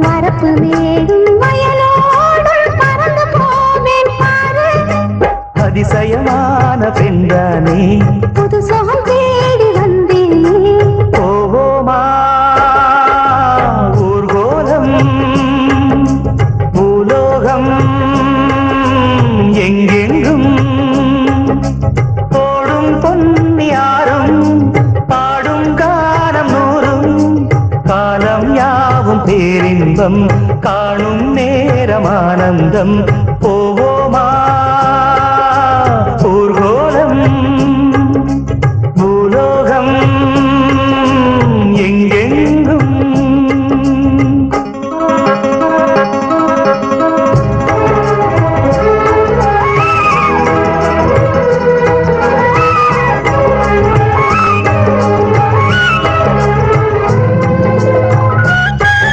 வரப்பு மேடும் வயலோடும் பறந்து போவேன் பாரு. அதிசயமான பெண்தானே புது சுகம் தேடி வந்தேனே. போவோமா ஊர்கோலம் பூலோகம் எங்கெங்கும் போடும் பொன்னியாரும் பாடும் காலம் நூறும் காலம் யாவும் பேரின்பம் காணும் நேரம் ஆனந்தம். போவோமா